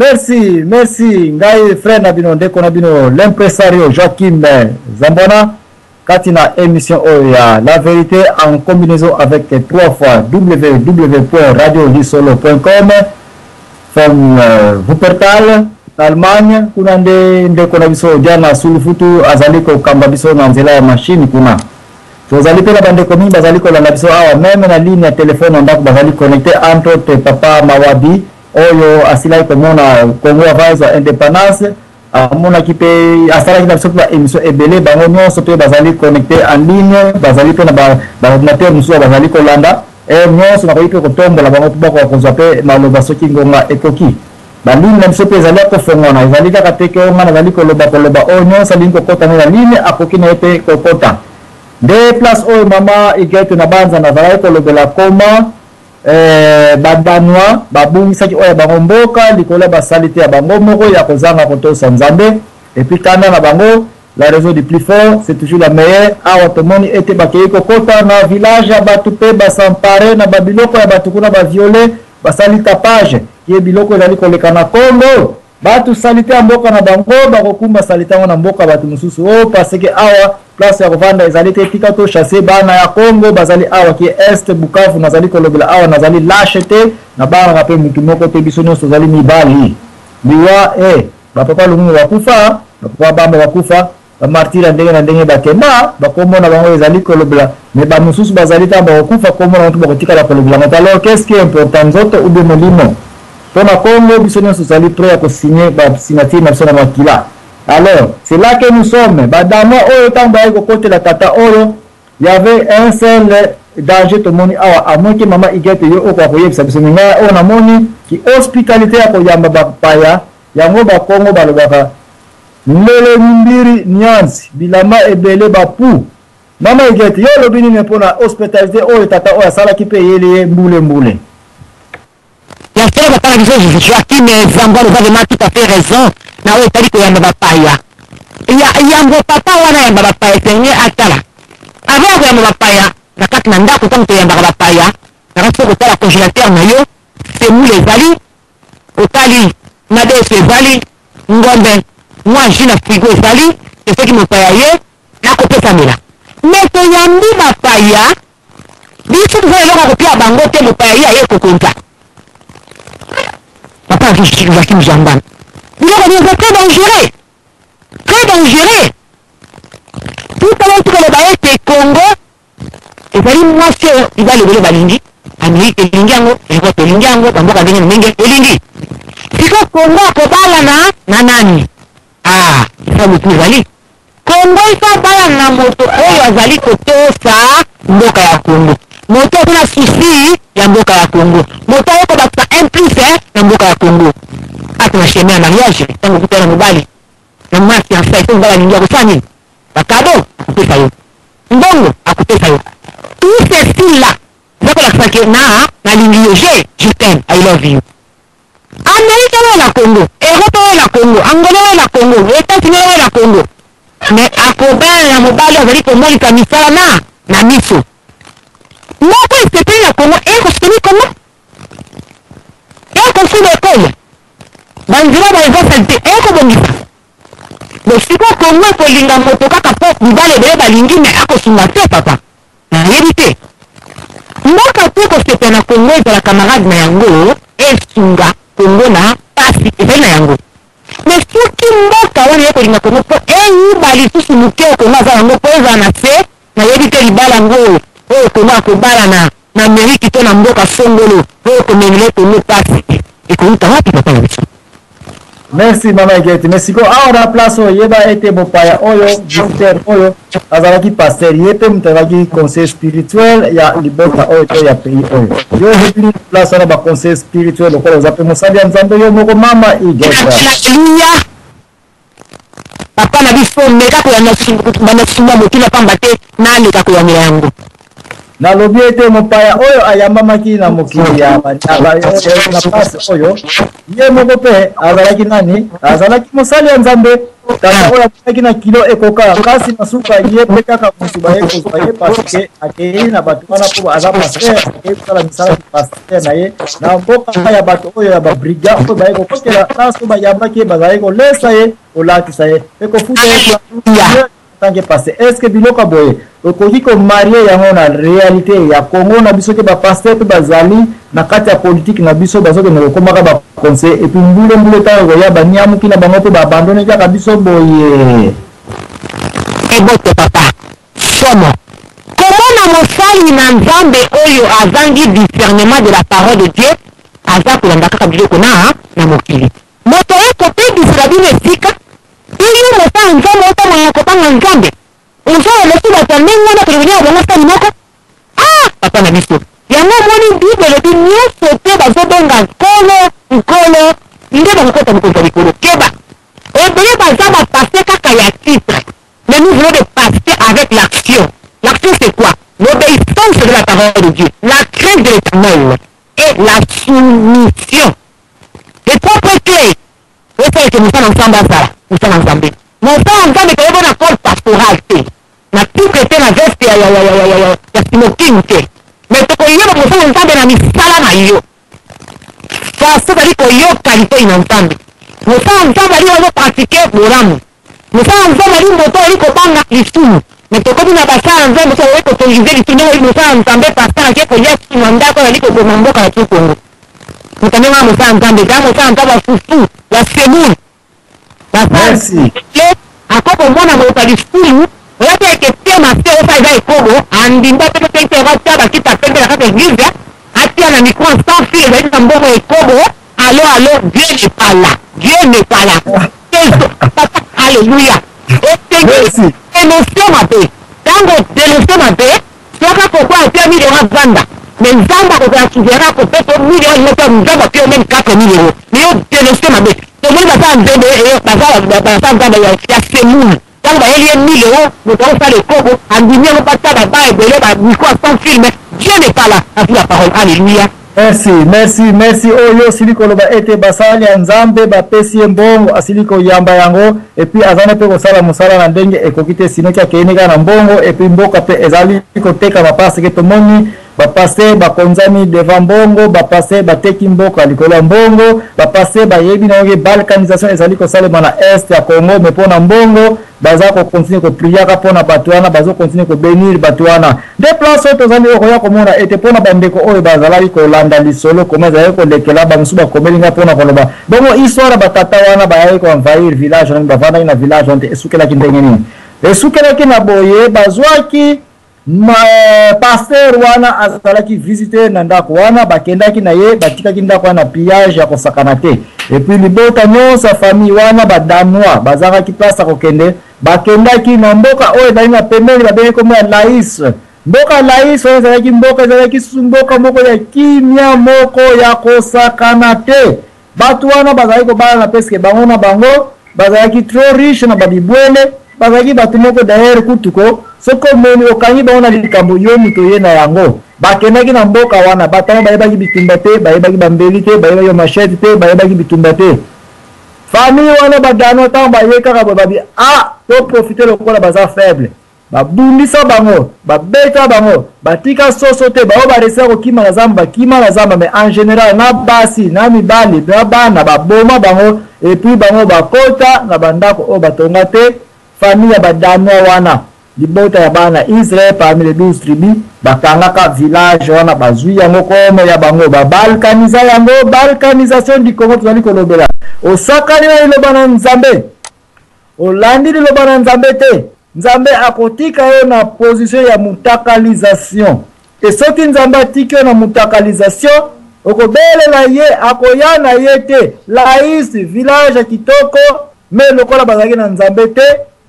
Merci. Ngai frère Nabino Ndeko Nabino, l'impresario Joachim Zambona, Katina émission Oya. La vérité en combinaison avec 3 fois www.radiolisolo.com. Wuppertal, Allemagne, kuna ndeko na biso jana sulufutu azaliko kamba biso na nzela ya machine kuna. Tozali pe na bandeko mingi bazaliko la biso awa même na ligne ya telefone ndako bazali connecté entre te papa Mawabi oyo asilai komona Congo Avaza Independence amona kipe asala kina biso pa émission ebele bango nyonso pe bazali connecté en ligne bazali pe na ba ordinateur musu bazali kolanda nyonso na koyipe kotombola bango tuba kwa kozwa pe maloba soki ngonga ekoki baline na biso pe ezali kofongona ezali kaka te ke ngana ezali koloba oyo nyonso alingi kokota na ligne akoki na ye pe kokota de place oyo mama igete na banza na zalaki kolobela koma badanwa babungisaki oyo bango mboka likolo basali te ya bango moko ya kozanga kotosa nzambe epuis kanda na bango la raison du plus fort c'est toujours la meilleure awa tomoni ete bakei kokota na village ya batu pe basampare na babiloko ya batu kuna baviole basali tapage ye biloko ezali koleka na Kongo batu salite ya mboka na bango bakokumba salite yango na mboka batu mosusu parce que awa place ya kovanda ezali te tika to chasser bana ya Kongo bazali awa ki est Bukavu nazali kolobela awa nazali lâcheté na bana na pe mutu moko te biso nyonso zali mibali liwa bapapa lungu bakufa bapapa bamba bakufa bamartira ndenge na ndenge bakema bakomona bango ezali kolobela mais bamosusu bazali ta bakufa komona mutu bakotika la kolobela alors qu'est-ce qui est important nzoto ou de molimo pona Congo biso nyonso zali prêt à signer ba signature na biso na makila. Alors, c'est là que nous sommes. Badama oyo tango ayeko kote la tata oyo, il y avait un seul danger to moni awa amon ke mama igete yo okwa koyebisa biso ninga o na moni ki hospitalité ya koyamba bapaya yango ba Congo balobaka mbele mbiri nyanzi bilama ebele bapu mama igete yo lobini ne pona hospitalité oyo tata oyo sala ki pe yele mbule la frère papa biso Joachim Zambona vous avez tout à fait raison na oyo tali koyamba bapaya yambo papa wana yamba bapaya senye atala avant koyamba bapaya na kati na ndako tango toyambaka bapaya nakati kotala congélateur na yo semule ezali otali na deso ezali ngombe mwa jus na frigo ezali soki mopaya ye nakopesamela mais toyambi bapaya biso toza eloko kopia bango te mopaya ye aye kokonza papa Joachim Zambona biloko eza très dangereux tout à l'heure tukoloba ete Congo ezali mwasi oyo libala ebele balingi Amerika elingi yango Europe elingi yango bamboka ndenge na ndenge elingi siko Congo akobalana na nani eza motu ezali Congo esabalana na moto oyo azali kotosa mboka ya Congo moto azona susi ya mboka ya Congo moto oyo kobakisa implice na mboka ya Congo ata na sheme ya mariage tango kutana mobali na mwasi ya fiancé mobali alingi akosala nini bakado akopesa yo mbongo akopesa yo tout ceci là ezakolakisa ke nalingi yo je t'aime I love you Amerika oyo na Congo Europe oyo na Congo Angola oyo na Congo États-Unis oyo na Congo mais akobala na mobali azali komolisa misala na miso moko esepeli na Congo ekosepeli komo ekosula ekole banzela baeza salite ekobongisa donc siko Congo ekolinga moto kaka po mibale ebele balingi me akosunga te papa nayebi te mboka te kosepela na Congo ezala camarade na yango esunga Congo na pasi ezali na yango mais soki mboka wana ekolinga Congo po eyiba lisusu moke Congo aza yango po ezala na se nayebi te libala yango oyo Congo akobala na Amerika to na mboka songolo oyo komemele Congo pasi ekouta wapi papa na biso. Merci mama Igete. Merci ko aora place yeba ete mopaya oyo docteur oyo azalaki pasteur yepe mutazaki conseil spirituel ya libota oyo to ya pays oyo yo hepi place na ba conseil spirituel ko za pe mosali ya nzambe yo moko mama Igete. Haleluya papa na biso meka ko ya na sumba mokila pamba te na leka ko ya mira yango na lobi ete mopaya oyo ayambamaki na mokili ya banyaba na place oyo ye moko pe azalaki nani azalaki mosali ya nzambe tata oyo amonaki na kilo ekoka kasi masuka ye mpe kaka motu baye kozwa ye parceke akei na bato wana mpo aza paster akei kosala misala paster na ye na mboka ya bato oyo ya babriga oyo baye kokotela naso bayambaki ye bazali kolesa ye kolakisa ye mpe kofuta ye tanke paster estce biloko boye okoki komarie yango na réalité ya Congo na biso ke bapaster mpe bazali na kati ya politike na biso bazokende kokomaka baconseil epuis mbule ntango koya banyamuki na bango mpe baabandone kaka biso boye ebote papa somo komona mosali na nzambe oyo azangi discernement de la parole de Dieu aza kolanda kaka biloko na mokili moto ye kopebisela bino esika iyo mosala nzambe otamona kobanga nzambe ozala losi bato ndenge wana kolobeli ya bango sali moko papa na biso yango omoni bible elobi nyonso te bazobenga nkolo nde bakokota mokonzi ya likolo keba ebele baza bapaster kaka ya titre mais nous voulons des pasteurs avec l'action. L'action c'est quoi? L'obéissance de la parole de Dieu, la crainte de l'Éternel et la soumission. Les trois points clés. Vous savez que nous sommes ensemble à ça. Nous sommes ensemble. Nous sommes ensemble avec un accord pastoral. Na tout traité la veste ya smoking. Mais ce qu'on y a, nous sommes ensemble dans la misala na yo. Ça veut dire qu'on y a qualité ensemble. Nous sommes ensemble à pratiquer l'oram. Nous sommes ensemble à moto elikobanga lisumu mais tokobi na basala nzambe so ekotolize lisumu oyo mosala nzambe pasteur ake kolia na ndako yali kokoma mboka ya Kongo mutanenga mosala nzambe za mosala nzambe fufu ya semuni merci akoko mwana moto lisumu oyaki ekete master ofa eza ekobo andimba pe pe ata bakita pembe na kati église atia na micro sans fil ezali na mbongo ekobo allo Dieu n'est pas là Alléluia. Merci. Émotion ma paix. Tango d'émotion ma paix. Soka pourquoi tu as mis les Zanda. Mais Zanda ko ya souverain ko peut millions de euros Zanda puis même 4 000 euros. Mais d'émotion ma paix. Tout le monde va s'endetter et va Zanda ya semoun. Tango il y a 1000 euros, nous allons faire le cobo. En disant on pas ça là-bas et belé micro sans film. Dieu n'est pas là. À la parole. Alléluia. Merci oyo siliko loba ete basali ya nzambe bapesi mbongo asiliko yamba yango et puis azana pe kosala musala na ndenge ekokite sinoki akeneka na mbongo et puis mboka pe ezali koteka bapase ke tomoni bapase bakonzami devant mbongo bapase bateki mboka likolo mbongo bapase bayebi na nge balkanisation ezali kosalema na est ya Congo mais pona mbongo baza ko continuer ko prier ka pona batuana bazo continuer ko bénir batuana des places tozali okoya komona ete pona bandeko oyo bazalaki ko landa lisolo koma zaye ko lekela bamusuba komelinga pona koloba bongo histoire batata wana baye ko envahir village na bavanda na village onte esukela kindenge nini esukela kina boye bazwaki pasteur wana azalaki visiter na ndako wana bakendaki na ye batikaki ndako wana pillage ya kosakana te et puis libota nyonso famille wana badanois bazalaki place kokende bakendaki na mboka oyo ezali na pembeni babengi kombo ya Laïs mboka Laïs oyo ezalaki mboka ezalaki mboka moko ya kimia moko ya kosakana te bato wana bazalaki kobala na peske bango na bango bazalaki trop riche na babibwele bazalaki bato moko d'ailleurs kutuko soko moni okangi bango na likambo yo muto ye na yango bakendaki na mboka wana batanga bayebaki bitumba te bayebaki bambeli te bayebaki machete te bayebaki bitumba te famille wana badano ntango baye kaka babi to profiter lokola baza faible babundisa bango babeta bango batika soso te bao baresa kokima na zamba bakima na zamba mais en général na basi na mibali na bana baboma bango et puis bango bakota na bandako o batonga te famille ya badano wana libota ya bana Israël parmi les 12 tribus bakangaka village wana bazui yango komo ya bango babalkaniza yango balkanisation du Congo tozali kolobela osakani na liloba na nzambe olandi liloba na nzambe te nzambe akotika yo na position ya mutakalisation et soki nzambe atiki yo na mutakalisation okobelela ye akoya na ye te Laïs village ya kitoko mais lokola bazalaki na nzambe te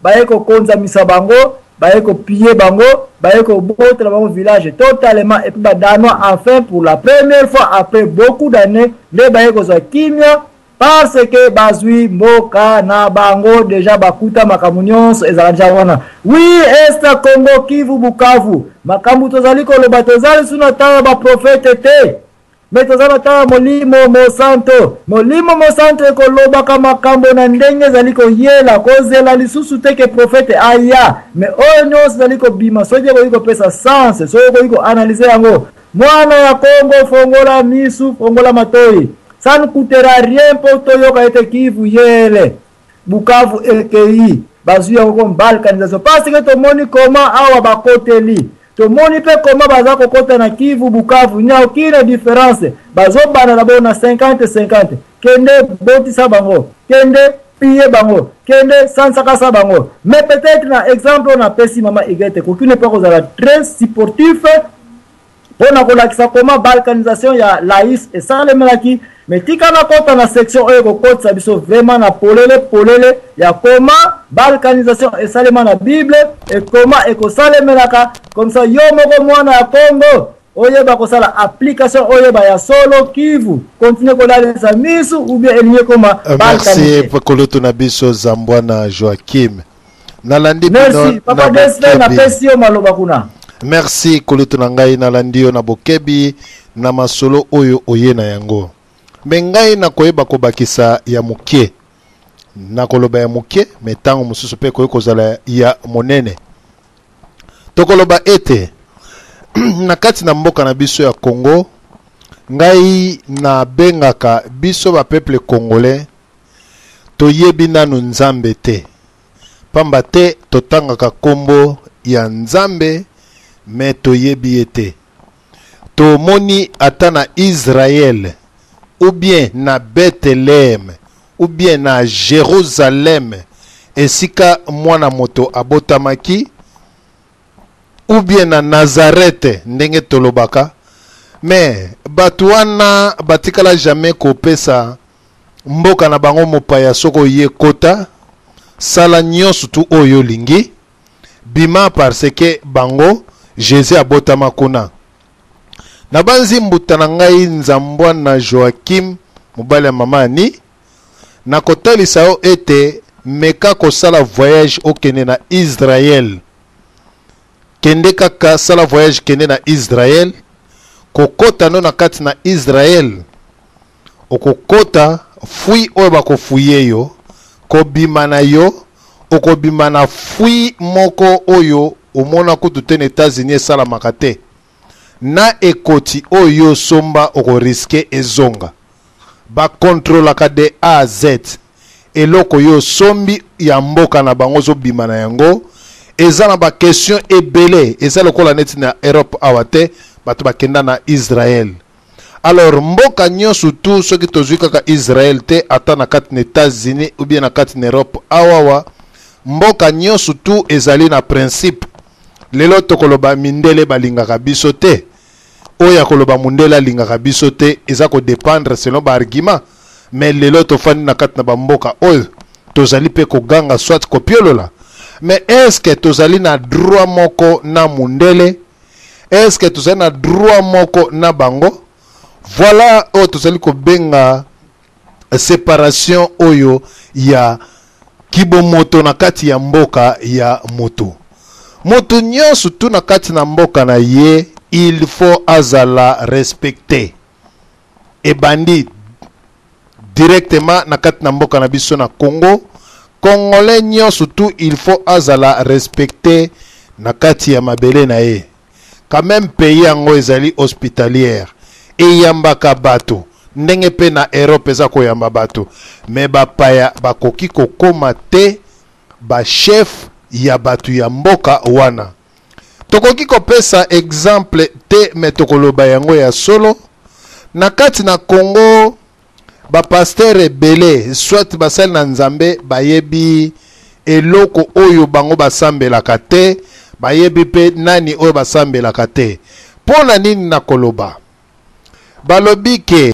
baye kokonzamisa bango baye ko piller bango baye ko botela bango village totalement et puis badanois enfin pour la première fois après beaucoup d'années les baye ko za kimia parce que bazui mboka na bango déjà bakuta makamunions ezalanja wana oui est Congo Kivu Bukavu makambu tozali ko loba tozali suna ta ba prophète te me tozala ta molimo mosanto. Molimo mosanto ekolobaka makambo na ndenge ezali koyela kozela lisusu te ke profete aya, me oyo nyonso ezali kobima soki ekoki kopesa sanse, soki ekoki koanalyse yango. Mwana ya Kongo, fongola misu, fongola matoi. Ça ne coûtera rien pour toyoka ete Kivu yele Bukavu ekei bazu ya ko balkanisation, parce que to moni comment awa bakoteli, to moni pe comment baza kokota na Kivu Bukavu, nya aucune différence. Bazo bana na bona 50-50, kende botisa bango, kende piye bango, kende sansakasa bango. Mais peut-être na exemple on a pesi mama Igete kokune pe kozala très sportif pona kolakisa koma balkanisation ya laïs et sans le melaki. Mais tika na kota na section oyo kokotisa biso vraiment na polele ya koma balkanisation esalema na Bible et koma ekosalemelaka comme ça yo moko mwana ya Kongo oyeba kosala application oyeba ya solo Kivu continue kolalisa misu ou bien elinye koma balkanisation. Merci Pokoloto na biso Zambwana Joachim. Nalandi merci papa Desle na pesio maloba kuna. Merci Koloto na ngai nalandio na bokebi na masolo oyo oyena yango. Mengai na koyeba kobakisa ya mukie na koloba ya mukie metango mususu pe koykozala ya monene tokoloba ete na kati na mboka na biso ya Congo ngai na bengaka biso ba peuple congolais toyebi nanu nzambe te pamba te totangaka kombo ya nzambe me toyebi ete tomoni ata na Israël ou bien na Bethlehem, ou bien na Jérusalem, esika mwana moto abotamaki, ou bien na Nazareth, ndenge tolobaka, mais batuana batikala jamais kopesa mboka na bango mopaya soko ye kota, sala nyonso tu oyo lingi, bima parce que bango, Jésus abotama kuna. Na banzi mbuta na ngai Nzambwana Joachim mobali mama ni na kotalisa o ete meka kosala voyage okene na Israël kende kaka sala voyage kende na Israël kokota no na kati na Israël okokota fui oyo bakofuye yo kobima na yo okobima na fui moko oyo omona kutu te na États-Unis esala makate na ekoti oyo somba oko riske ezonga ba contrôlaka de A à Z eloko yo sombi ya mboka na bango zo bima na yango eza na ba question ebele eza lokola neti na Europe awate bato bakenda na Israël. Alors mboka nyonso tu soki tozwi kaka Israël te ata na kati na États-Unis ou bien na kati na Europe awawa mboka nyonso tu ezali na principe lelo tokoloba mindele balingaka biso te oya koloba mundela lingaka biso te eza ko dépendre selon ba argument mais lelo tofandi na kati na bamboka oyo tozali pe koganga soit kopiolola mais est-ce que tozali na droit moko na mundele est-ce que tozali na droit moko na bango voilà oyo tozali kobenga séparation oyo ya kibomoto na kati ya mboka ya moto moto nyonso tu na kati na mboka na ye il faut azala respecter et bandi directement na kati na mboka na biso na Congo congolais nyonso tu il faut azala respecter na kati ya mabele na ye quand même pays yango ezali hospitalière et yambaka bato ndenge pe na Europe eza koyamba bato mais bapaya bakoki kokoma te ba chef ya batu ya mboka wana tokoki kopesa exemple te me tokoloba yango ya solo na kati na Congo ba pasteur ebele soit basali na nzambe bayebi eloko oyo bango basambelaka te bayebi pe nani oyo basambelaka te pona nini na koloba balobi ke